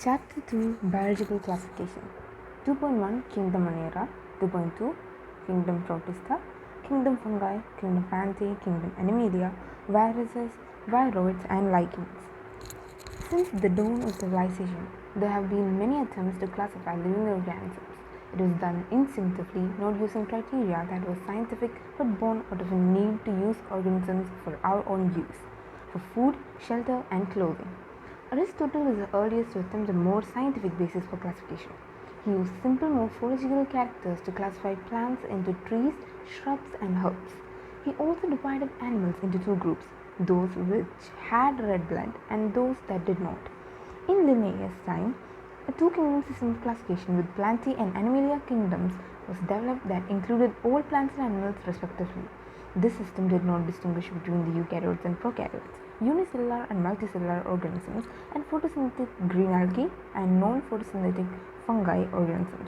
Chapter 2 Biological Classification 2.1 Kingdom Monera 2.2 Kingdom Protista, Kingdom Fungi, Kingdom Plantae, Kingdom Animalia, Viruses, Viroids and Lichens. Since the dawn of civilization, there have been many attempts to classify living organisms. It was done instinctively, not using criteria that was scientific but born out of a need to use organisms for our own use, for food, shelter and clothing. Aristotle is the earliest to attempt a more scientific basis for classification. He used simple morphological characters to classify plants into trees, shrubs and herbs. He also divided animals into two groups, those which had red blood and those that did not. In Linnaeus' time, a two-kingdom system of classification with Plantae and Animalia kingdoms was developed that included all plants and animals respectively. This system did not distinguish between the eukaryotes and prokaryotes, unicellular and multicellular organisms, and photosynthetic green algae and non-photosynthetic fungi organisms.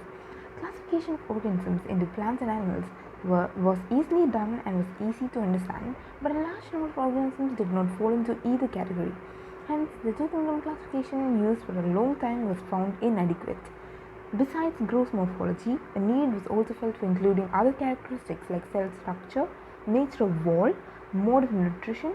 Classification of organisms into plants and animals was easily done and was easy to understand, but a large number of organisms did not fall into either category. Hence, the two-kingdom classification used for a long time was found inadequate. Besides gross morphology, a need was also felt for including other characteristics like cell structure, nature of wall, mode of nutrition,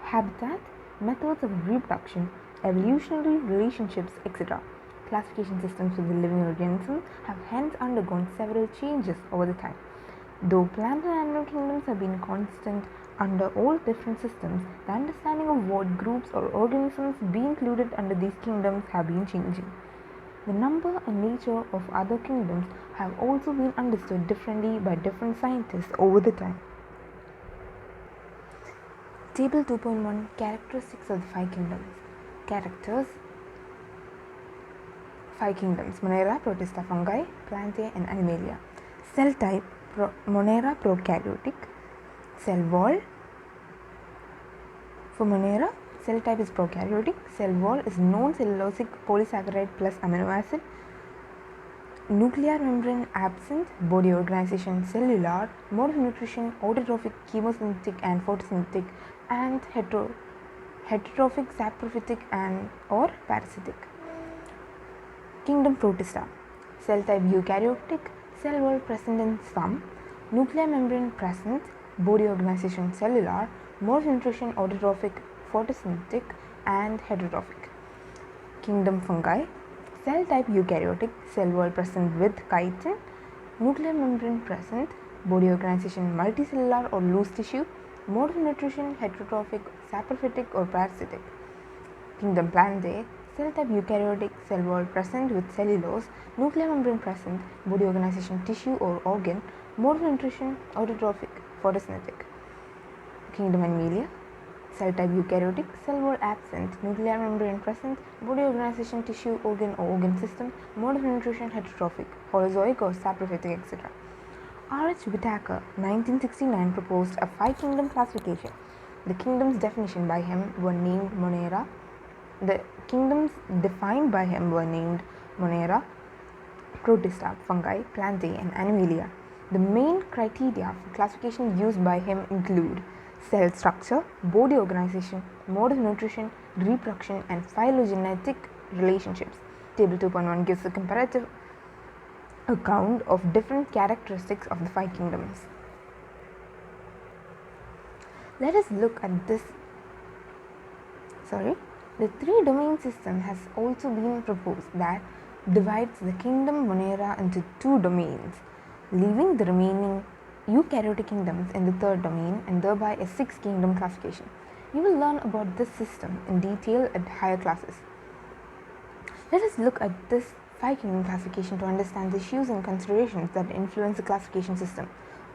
habitat, methods of reproduction, evolutionary relationships, etc. Classification systems for the living organisms have hence undergone several changes over the time. Though plant and animal kingdoms have been constant under all different systems, the understanding of what groups or organisms be included under these kingdoms have been changing. The number and nature of other kingdoms have also been understood differently by different scientists over the time. Table 2.1 Characteristics of the five kingdoms. Characters: 5 kingdoms: Monera, Protista, Fungi, Plantae and Animalia. Cell type: Monera prokaryotic. Cell wall: for Monera, cell type is prokaryotic. Cell wall is non-cellulosic polysaccharide plus amino acid. Nuclear membrane absent. Body organization cellular. Mode of nutrition autotrophic, chemosynthetic and photosynthetic, and heterotrophic, saprophytic and or parasitic. Kingdom Protista. Cell type eukaryotic. Cell wall present in some. Nuclear membrane present. Body organization cellular. Mode of nutrition autotrophic, photosynthetic and heterotrophic. Kingdom Fungi. Cell type eukaryotic. Cell wall present with chitin. Nuclear membrane present. Body organization multicellular or loose tissue. Mode of nutrition heterotrophic, saprophytic or parasitic. Kingdom Plantae. Cell type eukaryotic. Cell wall present with cellulose. Nuclear membrane present. Body organization tissue or organ. Mode of nutrition autotrophic, photosynthetic. Kingdom Animalia. Cell type eukaryotic. Cell wall absent. Nuclear membrane present. Body organization tissue, organ or organ system. Mode of nutrition heterotrophic, holozoic or saprophytic, etc. R.H. Whittaker, 1969, proposed a 5-kingdom classification. The kingdoms definition by him were named Monera. The kingdoms defined by him were named Monera, Protista, Fungi, Plantae and Animalia. The main criteria for classification used by him include cell structure, body organization, mode of nutrition, reproduction and phylogenetic relationships. Table 2.1 gives a comparative account of different characteristics of the 5 kingdoms. Let us look at this. The 3-domain system has also been proposed that divides the kingdom Monera into 2 domains, leaving the remaining eukaryotic kingdoms in the 3rd domain and thereby a 6-kingdom classification. You will learn about this system in detail at higher classes. Let us look at this 5-kingdom classification to understand the issues and considerations that influence the classification system.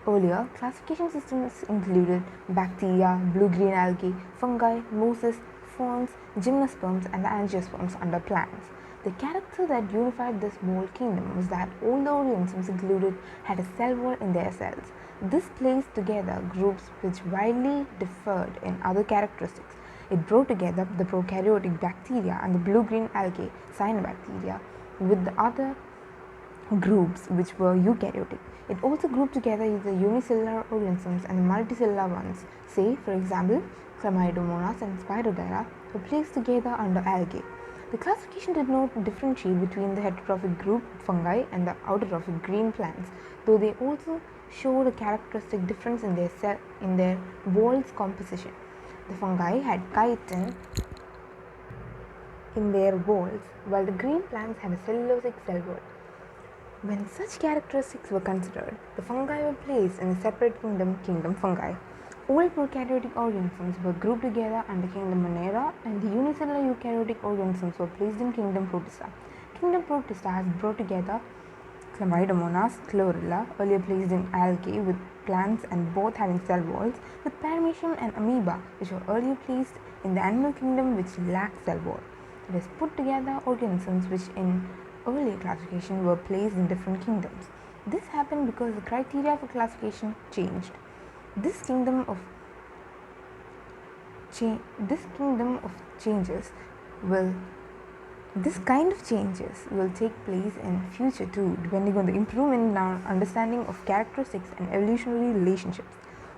Earlier, classification systems included bacteria, blue-green algae, fungi, mosses, ferns, gymnosperms and the angiosperms under plants. The character that unified this whole kingdom was that all the organisms included had a cell wall in their cells. This placed together groups which widely differed in other characteristics. It brought together the prokaryotic bacteria and the blue-green algae, cyanobacteria, with the other groups which were eukaryotic. It also grouped together the unicellular organisms and the multicellular ones. Say, for example, Chlamydomonas and Spirogyra were placed together under algae. The classification did not differentiate between the heterotrophic group fungi and the autotrophic green plants, though they also showed a characteristic difference in their wall's composition. The fungi had chitin in their walls, while the green plants had a cellulosic cell wall. When such characteristics were considered, the fungi were placed in a separate kingdom fungi. All prokaryotic organisms were grouped together under kingdom Monera, and the unicellular eukaryotic organisms were placed in kingdom Protista. Kingdom Protista has brought together Chlamydomonas, Chlorella, earlier placed in algae with plants and both having cell walls, with Paramecium and Amoeba, which were earlier placed in the animal kingdom which lacked cell wall. It has put together organisms which in earlier classification were placed in different kingdoms. This happened because the criteria for classification changed. This kingdom of changes will This kind of changes will take place in future too, depending on the improvement in our understanding of characteristics and evolutionary relationships.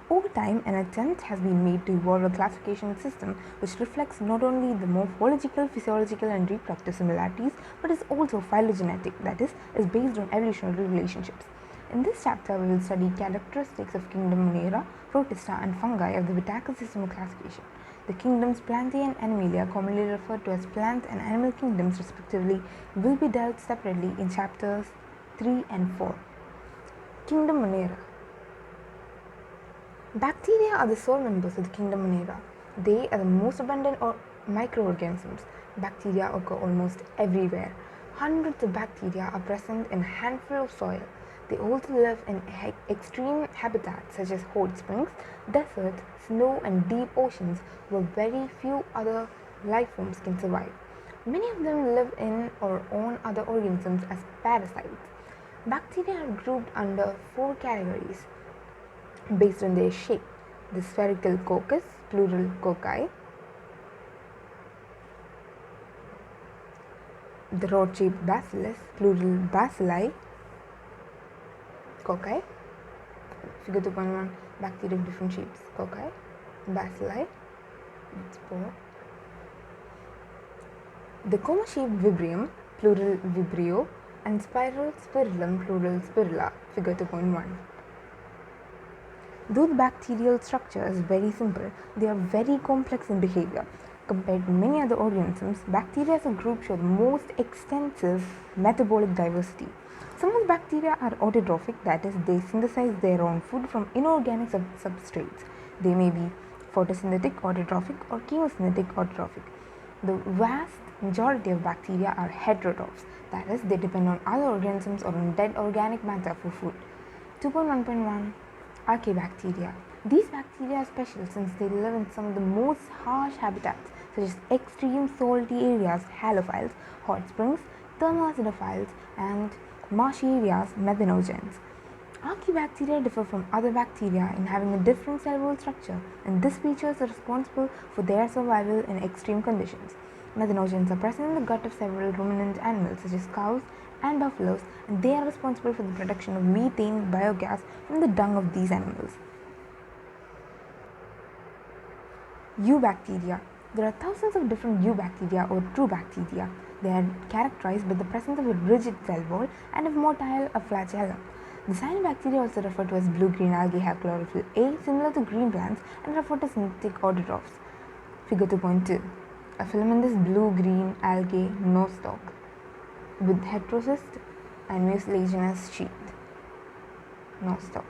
Over time, an attempt has been made to evolve a classification system which reflects not only the morphological, physiological, and reproductive similarities, but is also phylogenetic, that is based on evolutionary relationships. In this chapter, we will study characteristics of kingdom Monera, Protista, and fungi of the Whittaker system of classification. The kingdoms Plantae and Animalia, commonly referred to as plant and animal kingdoms respectively, will be dealt separately in chapters 3 and 4. Kingdom Monera. Bacteria are the sole members of the kingdom Monera. They are the most abundant microorganisms. Bacteria occur almost everywhere. Hundreds of bacteria are present in a handful of soil. They also live in extreme habitats such as hot springs, deserts, snow, and deep oceans where very few other life forms can survive. Many of them live in or on other organisms as parasites. Bacteria are grouped under 4 categories based on their shape: the spherical coccus, plural cocci; the rod-shaped bacillus, plural bacilli; cocci. Figure 2.1, bacteria of different shapes: cocci, bacilli, spore. The coma-shaped vibrium, plural vibrio, and spiral spirillum, plural spirilla. Figure 2.1. Though the bacterial structure is very simple, they are very complex in behavior. Compared to many other organisms, bacteria as a group show the most extensive metabolic diversity. Some of the bacteria are autotrophic, that is, they synthesize their own food from inorganic substrates. They may be photosynthetic autotrophic or chemosynthetic autotrophic. The vast majority of bacteria are heterotrophs, that is, they depend on other organisms or on dead organic matter for food. 2.1.1 Archaebacteria. These bacteria are special since they live in some of the most harsh habitats such as extreme salty areas, halophiles, hot springs, thermoacidophiles, and marshy areas, methanogens. Archaebacteria differ from other bacteria in having a different cell wall structure, and these features are responsible for their survival in extreme conditions. Methanogens are present in the gut of several ruminant animals such as cows and buffaloes, and they are responsible for the production of methane biogas from the dung of these animals. Eubacteria. There are thousands of different eubacteria or true bacteria. They are characterized by the presence of a rigid cell wall and of motile flagellum. The cyanobacteria, also referred to as blue-green algae, have chlorophyll A similar to green plants and are photosynthetic autotrophs. Figure 2.2. A filamentous blue-green algae nostoc with heterocyst and mucilaginous sheath. Nostoc.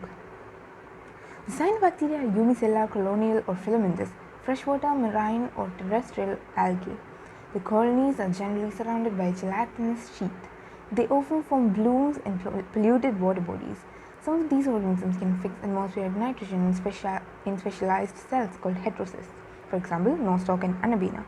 The cyanobacteria are unicellular, colonial, or filamentous, freshwater, marine, or terrestrial algae. The colonies are generally surrounded by a gelatinous sheath. They often form blooms in polluted water bodies. Some of these organisms can fix atmospheric nitrogen in specialized cells called heterocysts, for example, nostoc and anabina.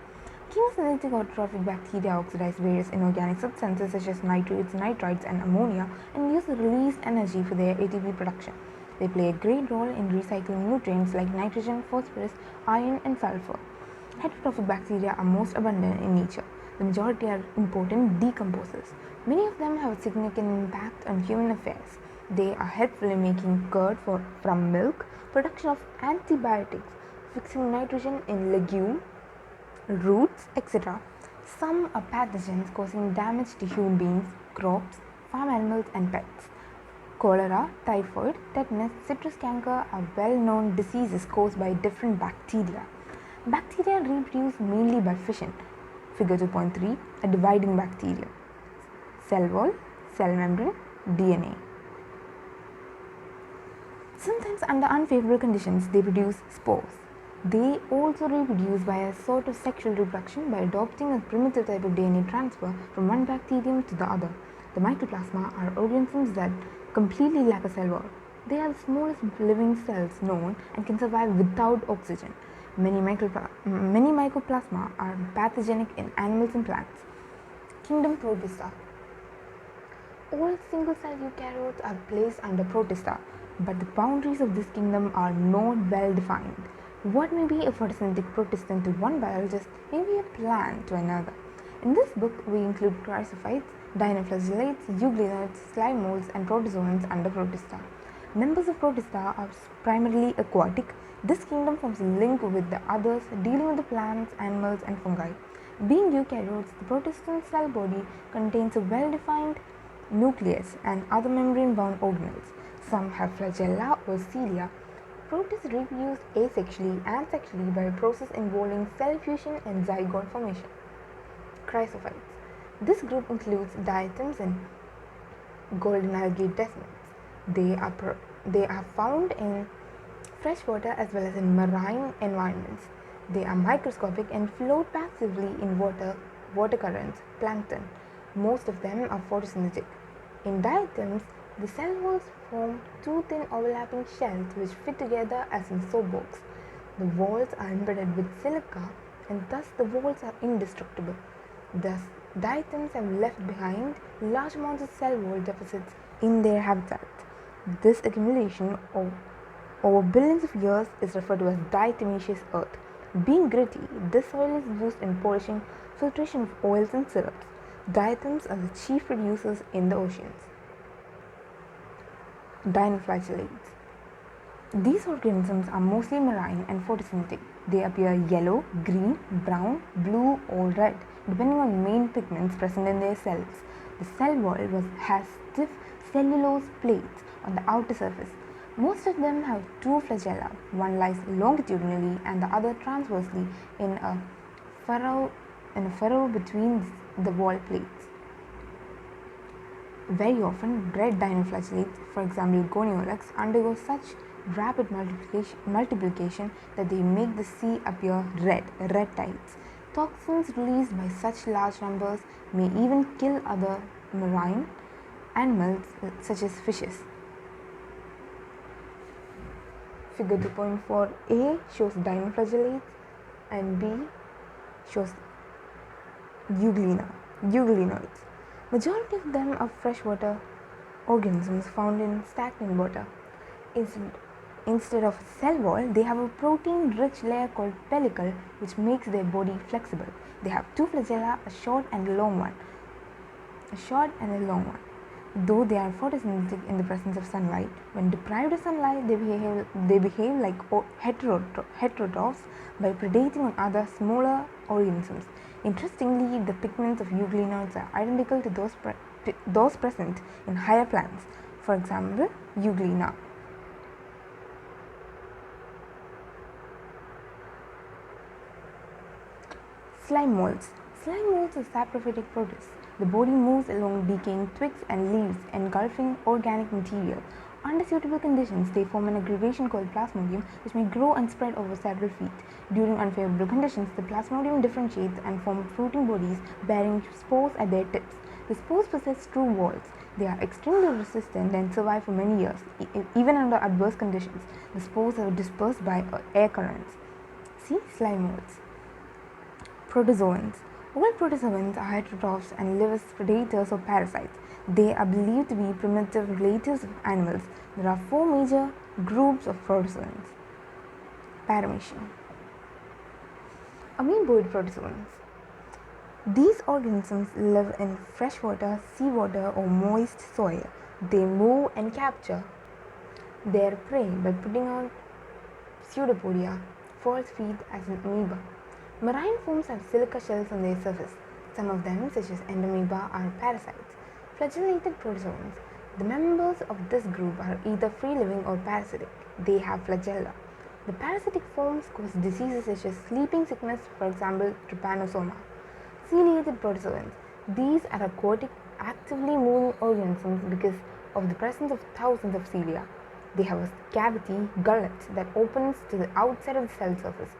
Chemosynthetic autotrophic bacteria oxidize various inorganic substances such as nitrates, nitrites, and ammonia and use the released energy for their ATP production. They play a great role in recycling nutrients like nitrogen, phosphorus, iron, and sulfur. Heterotrophic bacteria are most abundant in nature. The majority are important decomposers. Many of them have a significant impact on human affairs. They are helpful in making curd from milk, production of antibiotics, fixing nitrogen in legume, roots, etc. Some are pathogens causing damage to human beings, crops, farm animals, and pets. Cholera, typhoid, tetanus, citrus canker are well-known diseases caused by different bacteria. Bacteria reproduce mainly by fission. Figure 2.3, a dividing bacterium. Cell wall, cell membrane, DNA. Sometimes under unfavorable conditions, they produce spores. They also reproduce by a sort of sexual reproduction by adopting a primitive type of DNA transfer from one bacterium to the other. The mycoplasma are organisms that completely lack a cell wall. They are the smallest living cells known and can survive without oxygen. Many mycoplasma are pathogenic in animals and plants. Kingdom Protista. All single-cell eukaryotes are placed under Protista, but the boundaries of this kingdom are not well defined. What may be a photosynthetic protist to one biologist may be a plant to another. In this book, we include chrysophytes, dinoflagellates, euglenoids, slime molds, and protozoans under Protista. Members of Protista are primarily aquatic. This kingdom forms a link with the others, dealing with the plants, animals, and fungi. Being eukaryotes, the protistine cell body contains a well-defined nucleus and other membrane-bound organelles. Some have flagella or cilia. Protists reproduce asexually and sexually by a process involving cell fusion and zygote formation. Chrysophytes. This group includes diatoms and golden algae desmids. They are found in freshwater as well as in marine environments. They are microscopic and float passively in water currents, plankton. Most of them are photosynthetic. In diatoms, the cell walls form two thin overlapping shells which fit together as in soap box. The walls are embedded with silica and thus the walls are indestructible. Thus, diatoms have left behind large amounts of cell wall deficits in their habitat. This accumulation over billions of years is referred to as diatomaceous earth. Being gritty, this soil is used in polishing, filtration of oils and syrups. Diatoms are the chief producers in the oceans. Dinoflagellates. These organisms are mostly marine and photosynthetic. They appear yellow, green, brown, blue, or red, depending on main pigments present in their cells. The cell wall has stiff cellulose plates on the outer surface. Most of them have two flagella. One lies longitudinally and the other transversely in a furrow between the wall plates. Very often, red dinoflagellates, for example goniolax, undergo such rapid multiplication that they make the sea appear red tides. Toxins released by such large numbers may even kill other marine animals such as fishes. Figure 2.4a shows dinoflagellates and B shows euglenoids. Majority of them are freshwater organisms found in stagnant water. Instead of a cell wall, they have a protein-rich layer called pellicle, which makes their body flexible. They have two flagella, a short and a long one. Though they are photosynthetic in the presence of sunlight, when deprived of sunlight, they behave like heterotrophs by predating on other smaller organisms. Interestingly, the pigments of euglenoids are identical to those present in higher plants. For example, euglena. Slime molds. Slime molds are saprophytic protists. The body moves along decaying twigs and leaves, engulfing organic material. Under suitable conditions, they form an aggregation called plasmodium, which may grow and spread over several feet. During unfavorable conditions, the plasmodium differentiates and forms fruiting bodies bearing spores at their tips. The spores possess true walls. They are extremely resistant and survive for many years, even under adverse conditions. The spores are dispersed by air currents. See slime molds. Protozoans. All protozoans are heterotrophs and live as predators or parasites. They are believed to be primitive relatives of animals. There are four major groups of protozoans. Paramecium. Amoeboid protozoans. These organisms live in freshwater, seawater, or moist soil. They move and capture their prey by putting out pseudopodia, false feet as an amoeba. Marine forms have silica shells on their surface. Some of them, such as endomoeba, are parasites. Flagellated protozoans. The members of this group are either free-living or parasitic. They have flagella. The parasitic forms cause diseases such as sleeping sickness, for example, trypanosoma. Ciliated protozoans. These are aquatic, actively moving organisms because of the presence of thousands of cilia. They have a cavity, gullet, that opens to the outside of the cell surface.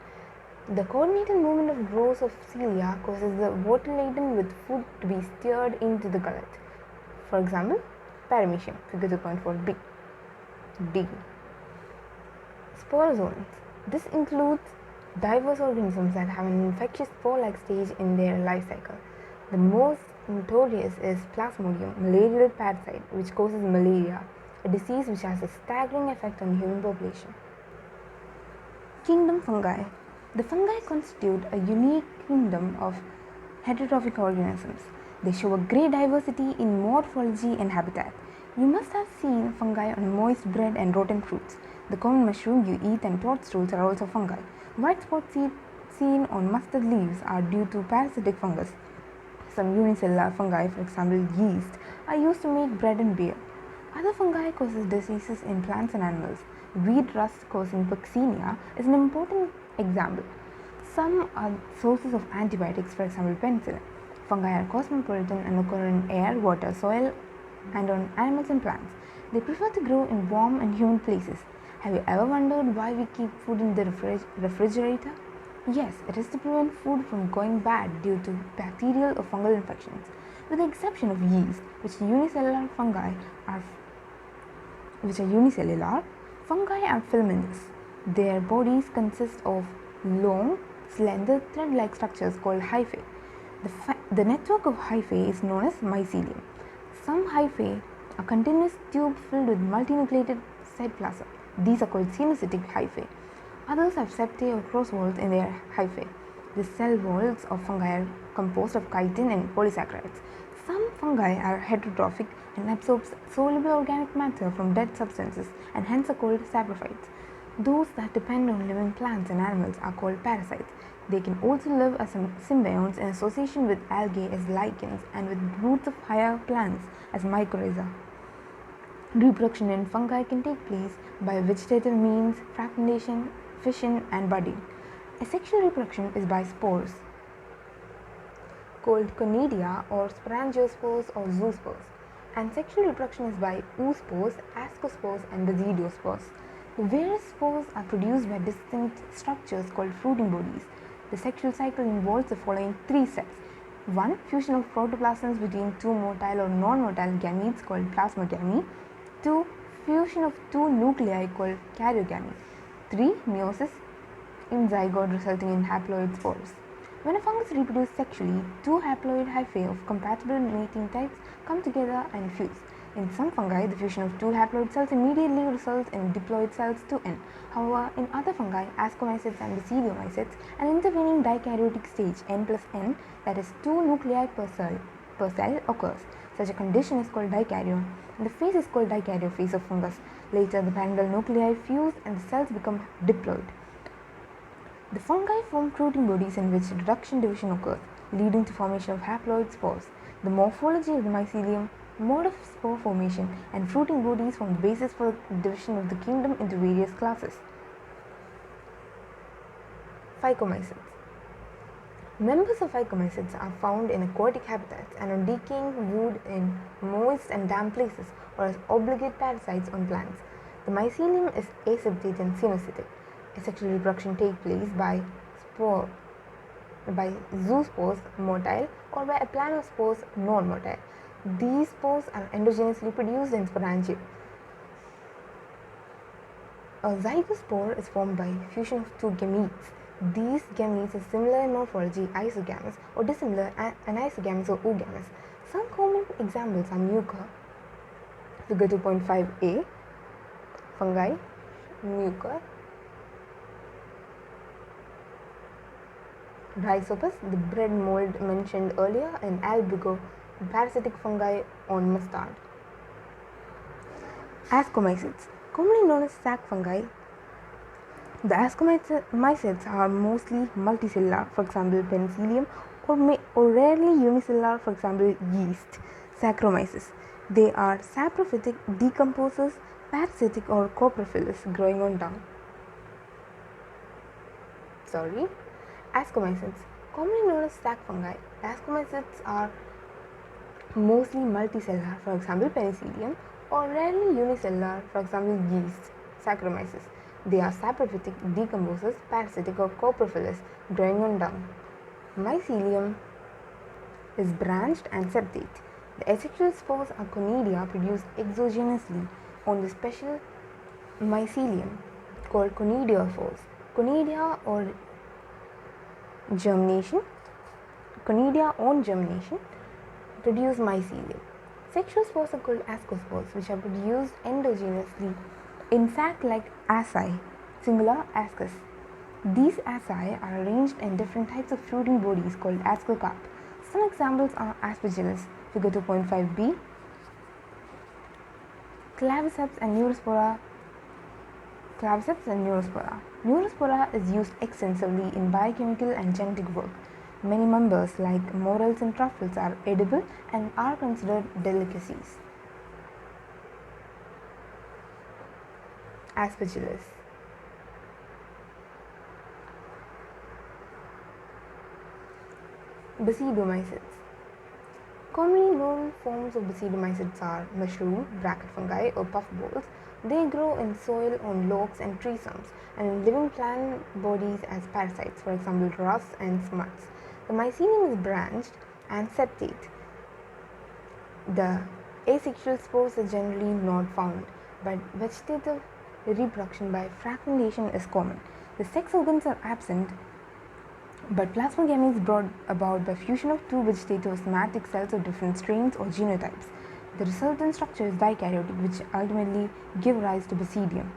The coordinated movement of rows of cilia causes the water laden with food to be stirred into the gullet. For example, paramecium, figure 2.4b. D. Sporozoans. This includes diverse organisms that have an infectious spore-like stage in their life cycle. The most notorious is Plasmodium, malarial parasite, which causes malaria, a disease which has a staggering effect on the human population. Kingdom fungi. The fungi constitute a unique kingdom of heterotrophic organisms. They show a great diversity in morphology and habitat. You must have seen fungi on moist bread and rotten fruits. The common mushroom you eat and toadstools are also fungi. White spots seen on mustard leaves are due to parasitic fungus. Some unicellular fungi, for example yeast, are used to make bread and beer. Other fungi causes diseases in plants and animals. Weed rust causing vaccinia is an important example. Some are sources of antibiotics, for example penicillin. Fungi are cosmopolitan and occur in air, water, soil, and on animals and plants. They prefer to grow in warm and humid places. Have you ever wondered why we keep food in the refrigerator? Yes, it is to prevent food from going bad due to bacterial or fungal infections. With the exception of yeast, which are unicellular, fungi are filamentous. Their bodies consist of long, slender, thread-like structures called hyphae. The network of hyphae is known as mycelium. Some hyphae are continuous tubes filled with multinucleated cytoplasm. These are called sinusotic hyphae. Others have septae or cross walls in their hyphae. The cell walls of fungi are composed of chitin and polysaccharides. Some fungi are heterotrophic and absorb soluble organic matter from dead substances and hence are called saprophytes. Those that depend on living plants and animals are called parasites. They can also live as symbionts in association with algae as lichens and with roots of higher plants as mycorrhiza. Reproduction in fungi can take place by vegetative means, fragmentation, fission, and budding. Asexual reproduction is by spores, called conidia or sporangiospores or zoospores, and sexual reproduction is by oospores, ascospores, and basidiospores. The various spores are produced by distinct structures called fruiting bodies. The sexual cycle involves the following three steps. 1. Fusion of protoplasms between two motile or non-motile gametes called plasmogamy. 2. Fusion of two nuclei called karyogamy. 3. Meiosis in zygote resulting in haploid spores. When a fungus reproduces sexually, two haploid hyphae of compatible mating types come together and fuse. In some fungi, the fusion of two haploid cells immediately results in diploid cells 2N. However, in other fungi, ascomycetes and basidiomycetes, an intervening dikaryotic stage N plus N, that is 2 nuclei per cell occurs. Such a condition is called dikaryon, and the phase is called dikaryophase of fungus. Later, the parental nuclei fuse and the cells become diploid. The fungi form fruiting bodies in which reduction division occurs, leading to formation of haploid spores. The morphology of the mycelium, mode of spore formation, and fruiting bodies form the basis for the division of the kingdom into various classes. Phycomycetes. Members of phycomycetes are found in aquatic habitats and on decaying wood in moist and damp places, or as obligate parasites on plants. The mycelium is aseptate and sinusotic. Asexual reproduction takes place by zoospores motile or by aplanospores non-motile. These spores are endogenously produced in sporangia. A zygospore is formed by fusion of two gametes. These gametes are similar in morphology, isogamous, or dissimilar, anisogamous or oogamous. Some common examples are mucor, figure 2.5a, fungi, mucor, Rhizopus, the bread mold mentioned earlier, and albugo, parasitic fungi on mustard. Ascomycetes, commonly known as sac fungi. The ascomycetes are mostly multicellular, for example penicillium, or rarely unicellular, for example, yeast, Saccharomyces. They are saprophytic decomposers, parasitic or coprophilous, growing on dung. Ascomycetes, commonly known as sac fungi. Ascomycetes are mostly multicellular, for example, penicillium, or rarely unicellular, for example, yeast, Saccharomyces. They are saprophytic decomposers, parasitic or coprophilous, growing on dung. Mycelium is branched and septate. The asexual spores are conidia produced exogenously on the special mycelium called conidiophores. Conidia on germination produce mycelium. Sexual spores are called ascospores, which are produced endogenously in sac-like asci, singular ascus. These asci are arranged in different types of fruiting bodies called ascocarp. Some examples are Aspergillus, figure 2.5b, Claviceps and Neurospora. Neurospora is used extensively in biochemical and genetic work. Many members, like morels and truffles, are edible and are considered delicacies. Aspergillus. Basidiomycetes. Commonly known forms of basidiomycetes are mushroom, bracket fungi or puffballs. They grow in soil, on logs and tree stumps, and in living plant bodies as parasites, for example, rust and smuts. The mycelium is branched and septate. The asexual spores are generally not found, but vegetative reproduction by fragmentation is common. The sex organs are absent, but plasmogamy is brought about by fusion of two vegetative somatic cells of different strains or genotypes. The resultant structure is dikaryotic, which ultimately give rise to basidium.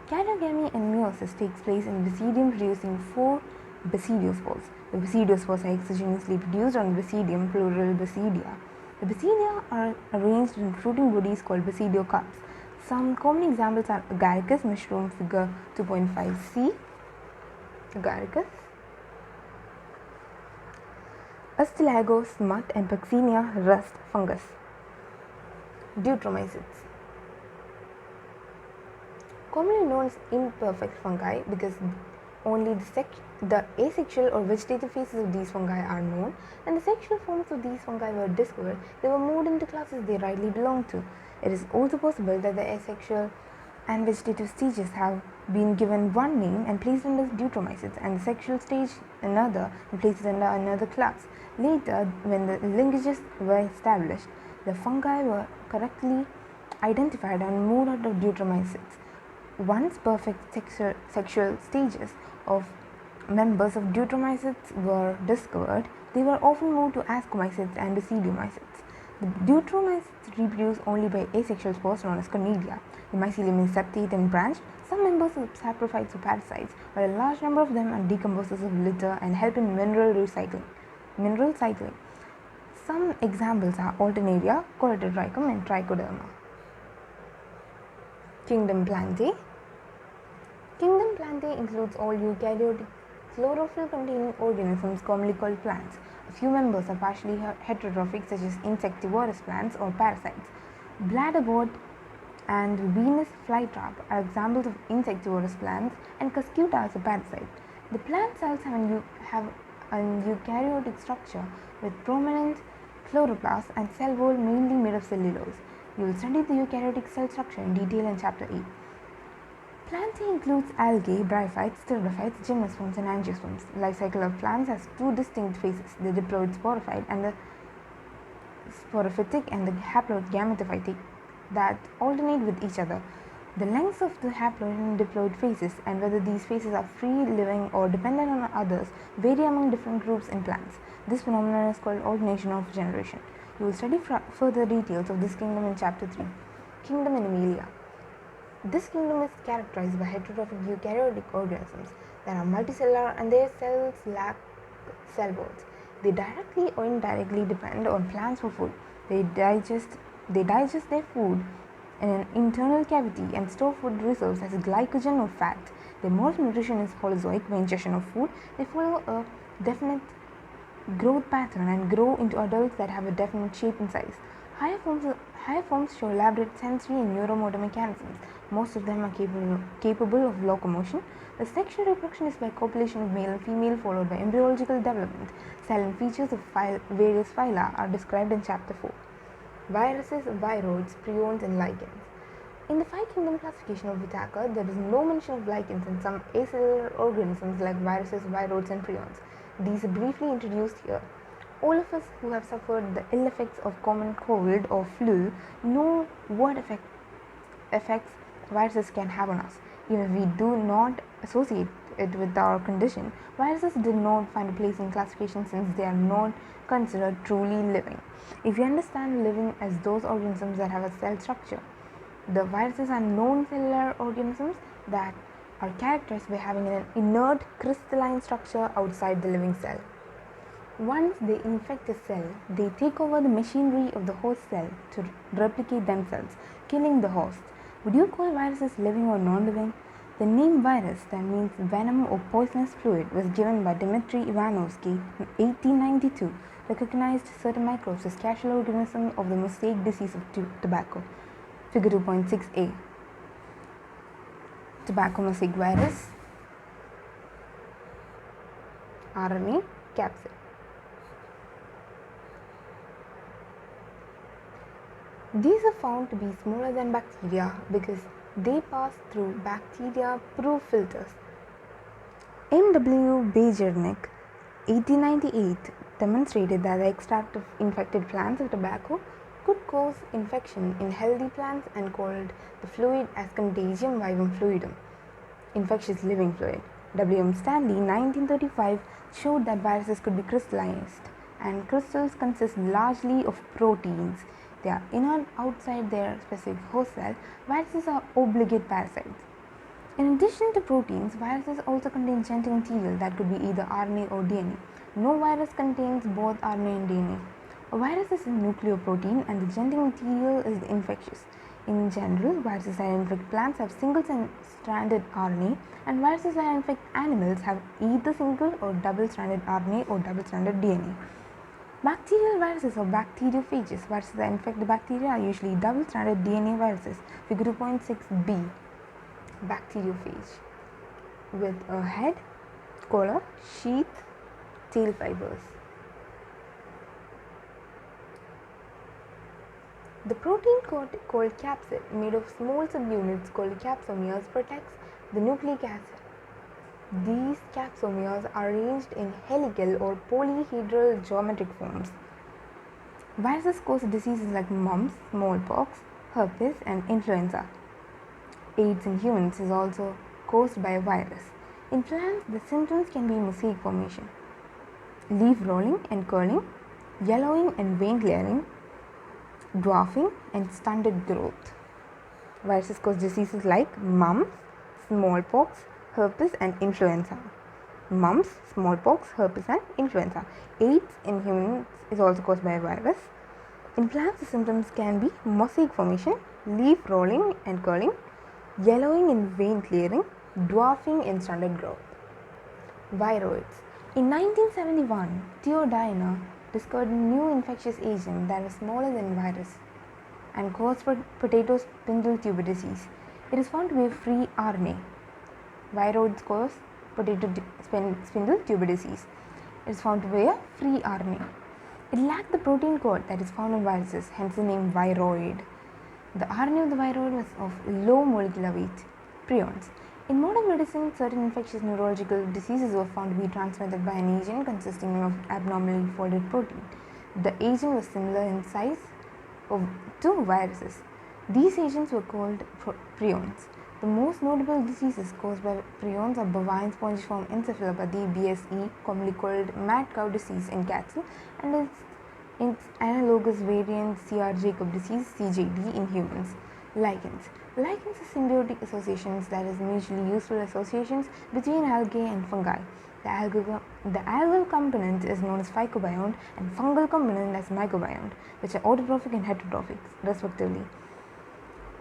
Karyogamy and meiosis takes place in basidium, producing 4 basidiospores. The basidiospores are exogenously produced on basidium, plural basidia. The basidia are arranged in fruiting bodies called basidiocarps. Some common examples are agaricus, mushroom, figure 2.5c, agaricus, Astilago, smut, and Puccinia, rust, fungus. Deuteromycetes, commonly known as imperfect fungi because only the asexual or vegetative phases of these fungi are known, and the sexual forms of these fungi were discovered. They were moved into classes they rightly belong to. It is also possible that the asexual and vegetative stages have been given one name and placed under Deuteromycetes, and the sexual stage another and placed under another class. Later, when the linkages were established, the fungi were correctly identified and moved out of Deuteromycetes. Once perfect sexual stages of members of Deuteromycetes were discovered, they were often moved to Ascomycetes and Basidiomycetes. The Deuteromycetes reproduce only by asexual spores known as conidia. The mycelium is septate and branched. Some members are saprophytes or parasites, but a large number of them are decomposers of litter and help in mineral cycling. Some examples are Alternaria, Coleotrichum, and Trichoderma. Kingdom Plantae. Kingdom Plantae includes all eukaryotic chlorophyll-containing organisms commonly called plants. A few members are partially heterotrophic, such as insectivorous plants or parasites. Bladderwort and Venus flytrap are examples of insectivorous plants, and Cuscuta is a parasite. The plant cells have an eukaryotic structure with prominent chloroplast and cell wall mainly made of cellulose. You will study the eukaryotic cell structure in detail in Chapter 8. Plantae includes algae, bryophytes, pteridophytes, gymnosperms, and angiosperms. The life cycle of plants has 2 distinct phases: the diploid sporophyte and the sporophytic, and the haploid gametophytic, that alternate with each other. The lengths of the haploid and diploid phases and whether these phases are free living or dependent on others vary among different groups in plants. This phenomenon is called alternation of generation. You will study further details of this kingdom in Chapter 3. Kingdom Animalia. This kingdom is characterized by heterotrophic eukaryotic organisms that are multicellular and their cells lack cell walls. They directly or indirectly depend on plants for food. They digest their food in an internal cavity and store food reserves as glycogen or fat. Their mode of nutrition is holozoic. By ingestion of food, they follow a definite growth pattern and grow into adults that have a definite shape and size. Higher forms show elaborate sensory and neuromotor mechanisms. Most of them are capable of locomotion. The sexual reproduction is by copulation of male and female, followed by embryological development. Silent features of various phyla are described in Chapter 4. Viruses, viroids, prions, and lichens. In the five kingdom classification of Whitaker, there is no mention of lichens and some acellular organisms like viruses, viroids, and prions. These are briefly introduced here. All of us who have suffered the ill effects of common cold or flu know what effects viruses can have on us. Even if we do not associate it with our condition, viruses do not find a place in classification since they are not considered truly living. If you understand living as those organisms that have a cell structure, the viruses are non-cellular organisms that are characterized by having an inert crystalline structure outside the living cell. Once they infect a cell, they take over the machinery of the host cell to replicate themselves, killing the host. Would you call viruses living or non-living? The name virus, that means venom or poisonous fluid, was given by Dmitry Ivanovsky in 1892, recognized certain microbes as casual organisms of the mosaic disease of tobacco. Figure 2.6a. Tobacco mosaic virus, RNA capsid. These are found to be smaller than bacteria because they pass through bacteria-proof filters. M.W. Bejernik, 1898, demonstrated that the extract of infected plants of tobacco could cause infection in healthy plants and called the fluid as Contagium vivum fluidum, infectious living fluid. W.M. Stanley, 1935, showed that viruses could be crystallized, and crystals consist largely of proteins. They are inert outside their specific host cell. Viruses are obligate parasites. In addition to proteins, viruses also contain genetic material that could be either RNA or DNA. No virus contains both RNA and DNA. A virus is a nucleoprotein and the genetic material is infectious. In general, viruses that infect plants have single-stranded RNA, and viruses that infect animals have either single or double-stranded RNA or double-stranded DNA. Bacterial viruses or bacteriophages, viruses that infect the bacteria, are usually double-stranded DNA viruses. Figure 2.6b. Bacteriophage, with a head, collar, sheath, tail fibers. The protein called capsid, made of small subunits called capsomeres, protects the nucleic acid. These capsomeres are arranged in helical or polyhedral geometric forms. Viruses cause diseases like mumps, smallpox, herpes, and influenza. AIDS in humans is also caused by a virus. In plants, the symptoms can be mosaic formation, leaf rolling and curling, yellowing and vein clearing, dwarfing, and stunted growth. Viruses cause diseases like mumps, smallpox, herpes, and influenza. Mumps, smallpox, herpes, and influenza. AIDS in humans is also caused by a virus. In plants, the symptoms can be mosaic formation, leaf rolling and curling, yellowing and vein clearing, dwarfing, and stunted growth. Viroids. In 1971, Theo Diener discovered a new infectious agent that was smaller than virus and caused potato spindle tuber disease. It is found to be a free RNA. Viroids cause potato spindle tuber disease. It is found to be a free RNA. It lacked the protein code that is found in viruses, hence the name viroid. The RNA of the viroid was of low molecular weight, prions. In modern medicine, certain infectious neurological diseases were found to be transmitted by an agent consisting of abnormally folded protein. The agent was similar in size to viruses. These agents were called prions. The most notable diseases caused by prions are bovine spongiform encephalopathy (BSE), commonly called mad cow disease in cattle, and its analogous variant C.R. Jacob disease (CJD) in humans. Lichens. Lichens are symbiotic associations, that is, mutually useful associations between algae and fungi. The algal component is known as phycobiont and fungal component as mycobiont, which are autotrophic and heterotrophic, respectively.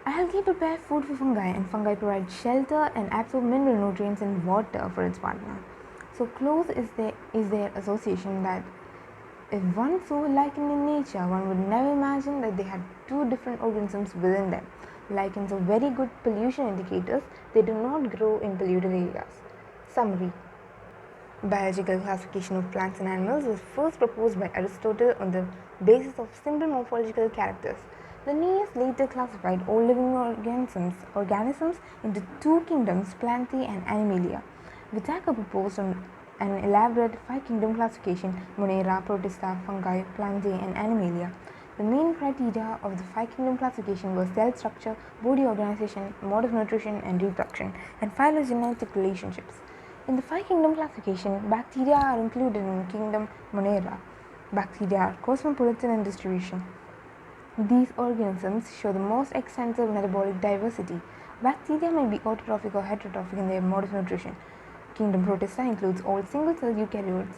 Algae prepare food for fungi, and fungi provide shelter and absorb mineral nutrients and water for its partner. So close is their association that If one saw lichen in nature, one would never imagine that they had two different organisms within them. Lichens are very good pollution indicators. They do not grow in polluted areas. Summary: biological classification of plants and animals was first proposed by Aristotle on the basis of simple morphological characters. Linnaeus later classified all living organisms into two kingdoms, Plantae and Animalia. Whitaker proposed an elaborate five-kingdom classification, Monera, Protista, Fungi, Plantae and Animalia. The main criteria of the five-kingdom classification were cell structure, body organization, mode of nutrition and reproduction, and phylogenetic relationships. In the five-kingdom classification, bacteria are included in kingdom Monera. Bacteria are cosmopolitan in distribution. These organisms show the most extensive metabolic diversity. Bacteria may be autotrophic or heterotrophic in their mode of nutrition. Kingdom Protista includes all single-cell eukaryotes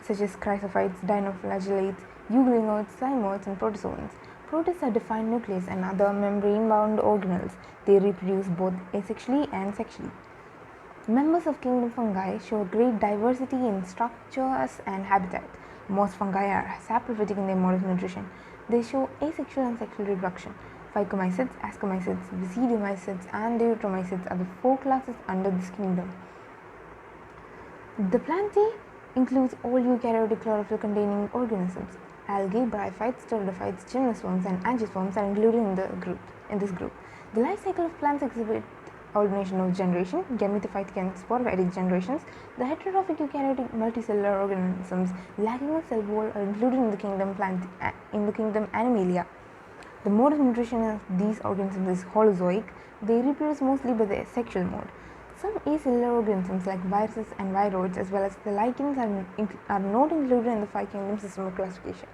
such as chrysophytes, dinoflagellates, euglenoids, cymoids, and protozoans. Protists are defined nucleus and other membrane-bound organelles. They reproduce both asexually and sexually. Members of kingdom fungi show great diversity in structures and habitat. Most fungi are saprophytic in their mode of nutrition. They show asexual and sexual reproduction. Phycomycetes, ascomycetes, basidiomycetes, and deuteromycetes are the four classes under this kingdom. The Plantae includes all eukaryotic chlorophyll-containing organisms. Algae, bryophytes, pteridophytes, gymnosperms, and angiosperms are included in this group. The life cycle of plants exhibit alternation of generation, gametophytic and sporophytic generations. The heterotrophic eukaryotic multicellular organisms lacking a cell wall are included in the kingdom Animalia. The mode of nutrition of these organisms is holozoic. They reproduce mostly by the sexual mode. Some acellular organisms like viruses and viroids as well as the lichens are not included in the five-kingdom system of classification.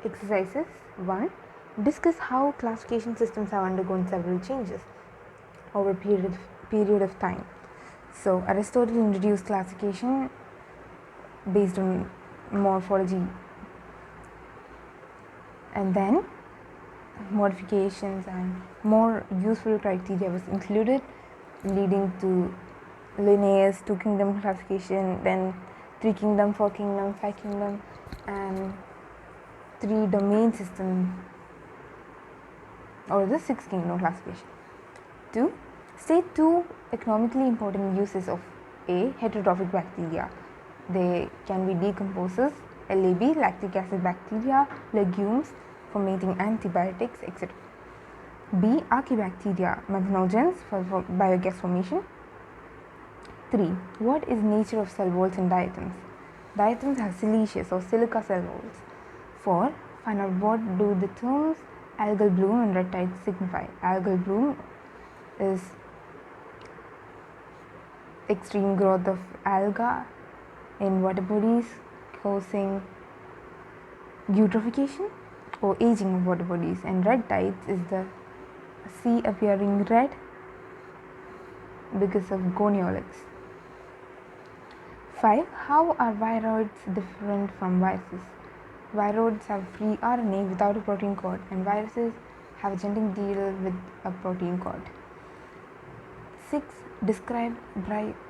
Exercises 1. Discuss how classification systems have undergone several changes over a period of time. So, Aristotle introduced classification based on morphology, and then modifications and more useful criteria was included, leading to Linnaeus two-kingdom classification, then three-kingdom, four-kingdom, five-kingdom, and three-domain system, or the six-kingdom classification. 2. State two economically important uses of A. Heterotrophic bacteria. They can be decomposers, LAB, lactic acid bacteria, legumes for making antibiotics, etc. B. Archaebacteria, methanogens for biogas formation. 3. What is nature of cell walls in diatoms? Diatoms have siliceous or silica cell walls. 4. Find out what do the terms algal bloom and red tide signify. Algal bloom is extreme growth of alga in water bodies causing eutrophication or aging of water bodies, and red tides is the sea appearing red because of goniolics. 5. How are viroids different from viruses? Viroids have free RNA without a protein code, and viruses have a genetic material with a protein code. 6. Describe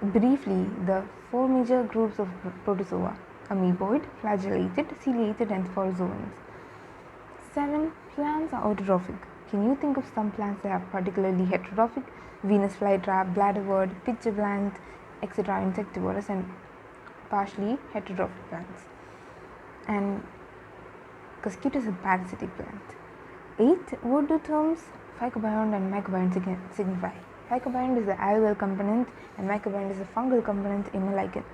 briefly the four major groups of protozoa: amoeboid, flagellated, ciliated, and sporozoans. 7. Plants are autotrophic. Can you think of some plants that are particularly heterotrophic? Venus flytrap, bladderwort, pitcher plant, etc. insectivorous and partially heterotrophic plants. And Cuscutus is a parasitic plant. 8. What do terms phycobiont and mycobiont signify? Phycobiont is the algal component and mycobiont is the fungal component in a lichen.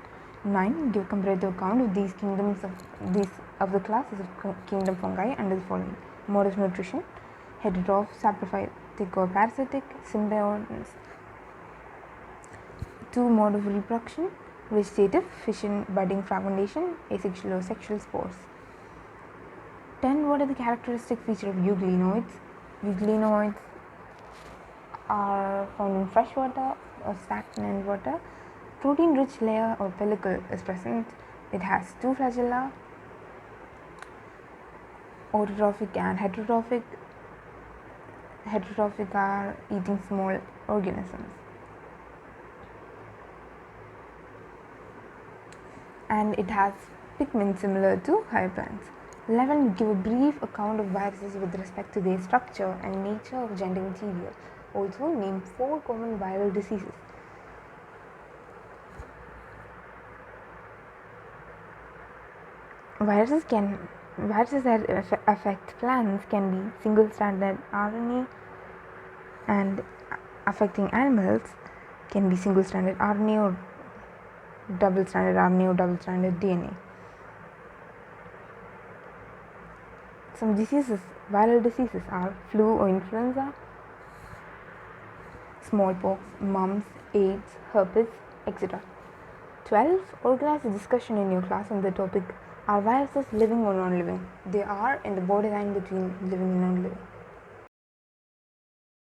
9. Give comparative account of these kingdoms of the classes of kingdom fungi under the following: mode of nutrition, heterotroph, saprophytic or parasitic, symbionts. 2. Mode of reproduction, vegetative, fission, budding, fragmentation, asexual or sexual spores. 10. What are the characteristic features of euglenoids? Euglenoids are found in fresh water or stagnant water. Protein-rich layer or pellicle is present. It has two flagella, autotrophic and heterotrophic. Heterotrophic are eating small organisms. And it has pigments similar to higher plants. 11. Give a brief account of viruses with respect to their structure and nature of genetic material. Also, name 4 common viral diseases. Viruses that affect plants can be single-stranded RNA, and affecting animals can be single-stranded RNA or double-stranded RNA or double-stranded DNA. Some viral diseases are flu or influenza, smallpox, mumps, AIDS, herpes, etc. 12. Organize a discussion in your class on the topic, are viruses living or non-living? They are in the borderline between living and non-living.